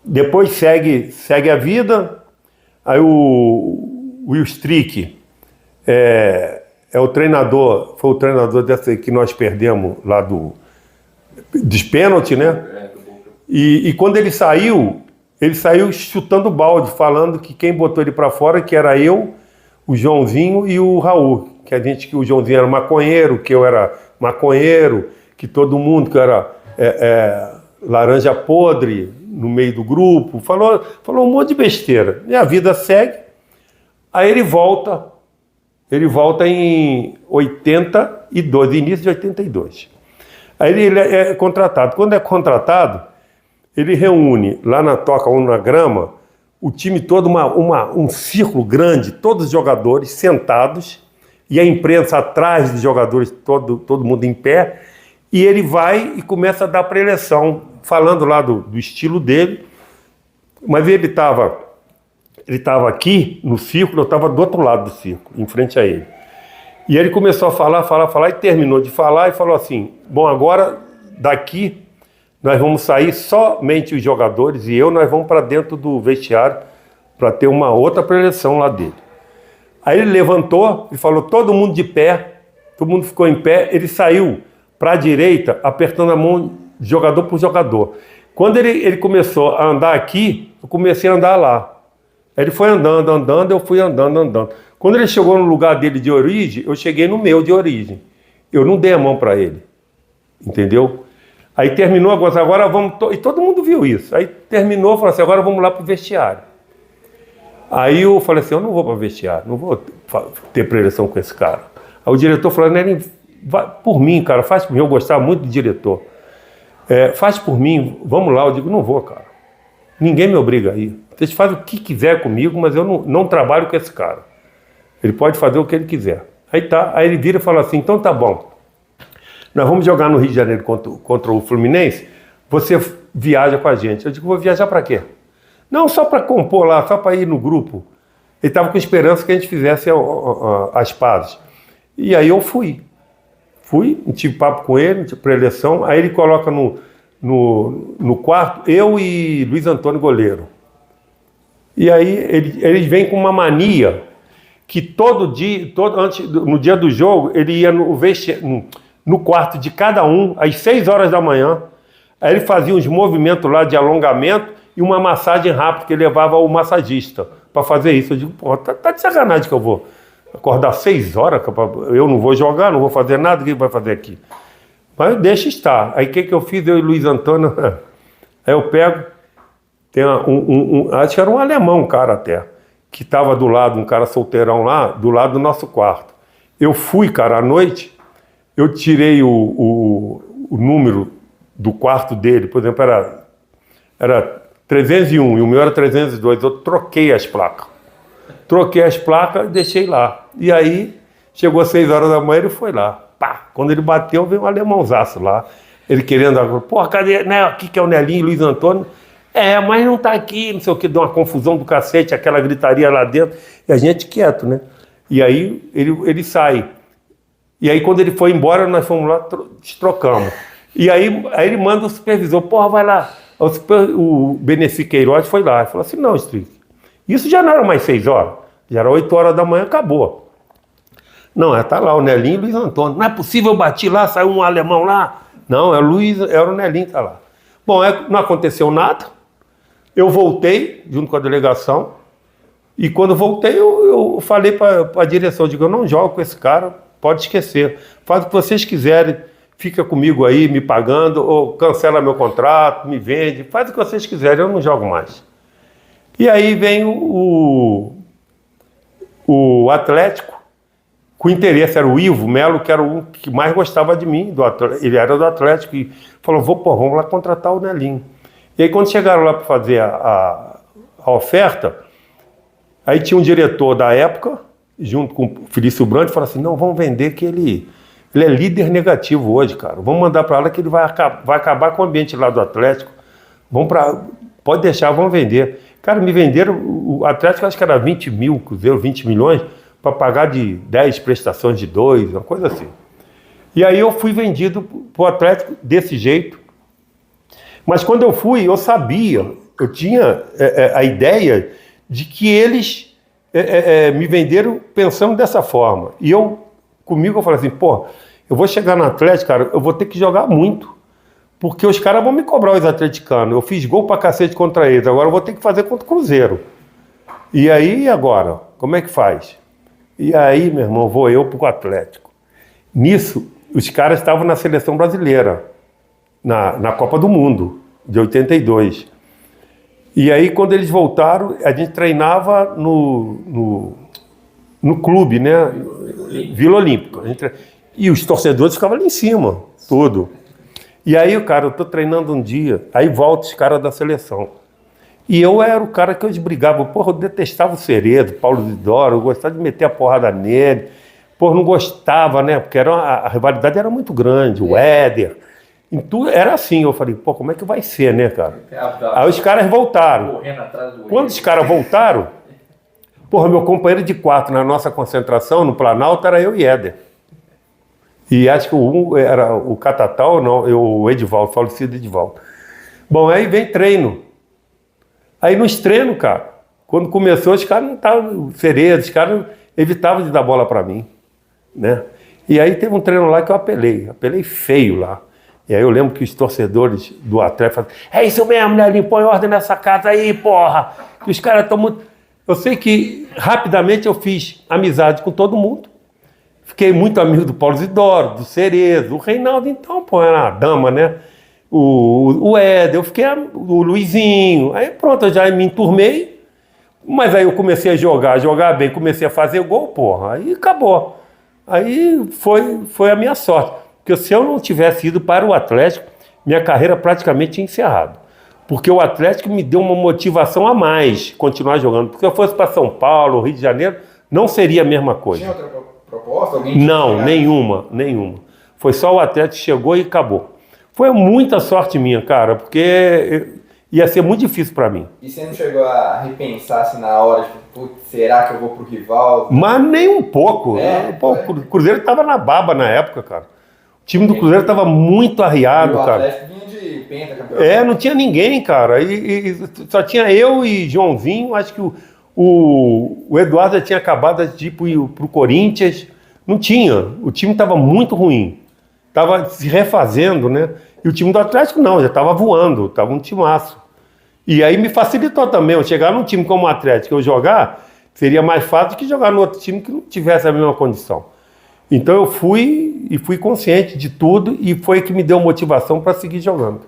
Depois segue a vida. Aí o Will Strick é o treinador, foi o treinador dessa que nós perdemos lá dos pênaltis, né? E quando ele saiu chutando balde, falando que quem botou ele para fora, que era eu, o Joãozinho e o Raul, que o Joãozinho era maconheiro, que eu era maconheiro, que todo mundo que era laranja podre no meio do grupo, falou um monte de besteira. E a vida segue. Aí ele volta em 82, início de 82. Aí ele é contratado. Quando é contratado, ele reúne lá na Toca 1 na Grama, o time todo, um círculo grande, todos os jogadores sentados, e a imprensa atrás dos jogadores, todo mundo em pé, e ele vai e começa a dar preleção, falando lá do estilo dele, mas ele estava aqui no círculo, eu estava do outro lado do círculo, em frente a ele. E ele começou a falar, e terminou de falar, e falou assim, bom, agora daqui nós vamos sair somente os jogadores e nós vamos para dentro do vestiário para ter uma outra preleção lá dele. Aí ele levantou e falou, todo mundo de pé, todo mundo ficou em pé, ele saiu para a direita, apertando a mão de jogador por jogador. Quando ele começou a andar aqui, eu comecei a andar lá. Aí ele foi andando, eu fui andando. Quando ele chegou no lugar dele de origem, eu cheguei no meu de origem. Eu não dei a mão para ele, entendeu? Aí terminou, agora vamos... E todo mundo viu isso. Aí terminou, falou assim, agora vamos lá para o vestiário. Aí eu falei assim, eu não vou para o vestiário, não vou ter preleção com esse cara. Aí o diretor falou, Nelinho, vai por mim, cara, faz por mim, eu gostava muito do diretor. Faz por mim, vamos lá. Eu digo, não vou, cara. Ninguém me obriga a ir. Vocês fazem o que quiser comigo, mas eu não trabalho com esse cara. Ele pode fazer o que ele quiser. Aí ele vira e fala assim, então tá bom. Nós vamos jogar no Rio de Janeiro contra o Fluminense, você viaja com a gente. Eu digo, vou viajar para quê? Não, só para compor lá, só para ir no grupo. Ele estava com esperança que a gente fizesse as pazes. E aí eu fui, tive papo com ele, pré-eleição, aí ele coloca no quarto, eu e Luiz Antônio goleiro. E aí eles vêm com uma mania que todo dia, no dia do jogo, ele ia no quarto de cada um, às 6 horas da manhã, aí ele fazia uns movimentos lá de alongamento e uma massagem rápida que ele levava o massagista para fazer isso. Eu digo, pô, tá de sacanagem que eu vou acordar 6 horas, eu não vou jogar, não vou fazer nada, o que ele vai fazer aqui? Mas deixa estar. Aí o que eu fiz, eu e Luiz Antônio, aí eu pego, tem acho que era um alemão, cara até, que estava do lado, um cara solteirão lá, do lado do nosso quarto. Eu fui, cara, à noite, eu tirei o número do quarto dele, por exemplo, era 301 e o meu era 302, eu troquei as placas e deixei lá. E aí, chegou às 6 horas da manhã, ele foi lá. Pá! Quando ele bateu, veio um alemãozaço lá, ele querendo, pô, cadê, né, aqui que é o Nelinho, Luiz Antônio, mas não tá aqui, não sei o que, deu uma confusão do cacete, aquela gritaria lá dentro, e a gente quieto, né? E aí, ele sai. E aí, quando ele foi embora, nós fomos lá, trocamos. E aí ele manda o supervisor, porra, vai lá. O Beneci Queiroz foi lá, ele falou assim, não, Strick, isso já não era mais 6 horas, já era 8 horas da manhã, acabou. Não, tá lá o Nelinho e o Luiz Antônio. Não é possível, eu bati lá, saiu um alemão lá. Não, era o Nelinho que tá lá. Bom, não aconteceu nada, eu voltei junto com a delegação, e quando voltei, eu falei para a direção, eu digo, eu não jogo com esse cara, pode esquecer, faz o que vocês quiserem, fica comigo aí, me pagando, ou cancela meu contrato, me vende, faz o que vocês quiserem, eu não jogo mais. E aí vem o Atlético, com interesse, era o Ivo Melo, que era o que mais gostava de mim, ele era do Atlético, e falou, vamos lá contratar o Nelinho. E aí quando chegaram lá para fazer a oferta, aí tinha um diretor da época, junto com o Felício Brandt, falou assim, não, vamos vender que ele é líder negativo hoje, cara. Vamos mandar para lá que ele vai acabar com o ambiente lá do Atlético. Pode deixar, vamos vender. Cara, me venderam, o Atlético acho que era 20 mil, Cruzeiro, 20 milhões, para pagar de 10 prestações de 2, uma coisa assim. E aí eu fui vendido para o Atlético desse jeito. Mas quando eu fui, eu sabia eu tinha a ideia de que eles me venderam pensando dessa forma. E comigo eu falei assim, pô, eu vou chegar no Atlético, cara, eu vou ter que jogar muito. Porque os caras vão me cobrar, os atleticanos. Eu fiz gol pra cacete contra eles, agora eu vou ter que fazer contra o Cruzeiro. E aí, agora? Como é que faz? E aí, meu irmão, vou eu pro Atlético. Nisso, os caras estavam na seleção brasileira, na Copa do Mundo, de 82. E aí, quando eles voltaram, a gente treinava no clube, né? Vila Olímpica. E os torcedores ficavam ali em cima, tudo. E aí, cara, eu tô treinando um dia, aí volta os caras da seleção. E eu era o cara que eles brigavam. Porra, eu detestava o Cerezo, Paulo Isidoro, eu gostava de meter a porrada nele. Porra, não gostava, né? Porque a rivalidade era muito grande, o Éder. Era assim, eu falei, pô, como é que vai ser, né, cara? Aí os caras voltaram. Quando os caras voltaram, porra, meu companheiro de quarto na nossa concentração, no Planalto, era eu e Éder. E acho que um era o Catatal, não, o Edivaldo, falecido Edivaldo. Bom, aí vem treino. Aí nos treinos, cara, quando começou, os caras não estavam ceredos, os caras evitavam de dar bola para mim, né? E aí teve um treino lá que eu apelei feio lá. E aí eu lembro que os torcedores do Atlético falaram, é isso mesmo, Nelinho, põe ordem nessa casa aí, porra, que os caras estão muito... Eu sei que rapidamente eu fiz amizade com todo mundo. Fiquei muito amigo do Paulo Isidoro, do Cerezo, o Reinaldo, então, pô, era uma dama, né? O Éder, eu fiquei o Luizinho. Aí pronto, eu já me enturmei, mas aí eu comecei a jogar bem, comecei a fazer gol, porra, aí acabou. Aí foi a minha sorte. Porque se eu não tivesse ido para o Atlético, minha carreira praticamente tinha encerrado. Porque o Atlético me deu uma motivação a mais continuar jogando. Porque se eu fosse para São Paulo, Rio de Janeiro, não seria a mesma coisa. Tinha outra proposta? Não, nenhuma. Foi só o Atlético, chegou e acabou. Foi muita sorte minha, cara, porque ia ser muito difícil para mim. E você não chegou a repensar assim na hora, tipo, putz, será que eu vou pro rival? Mas nem um pouco. Pô, o Cruzeiro estava na baba na época, cara. O time do Cruzeiro estava muito arriado, cara. O Atlético vinha de pentacampeão. Não tinha ninguém, cara. E só tinha eu e Joãozinho. Acho que o Eduardo já tinha acabado de ir pro Corinthians. Não tinha. O time estava muito ruim. Estava se refazendo, né? E o time do Atlético não, já estava voando, estava um timaço. E aí me facilitou também. Eu chegar num time como o Atlético, eu jogar, seria mais fácil do que jogar no outro time que não tivesse a mesma condição. Então eu fui consciente de tudo e foi que me deu motivação para seguir jogando.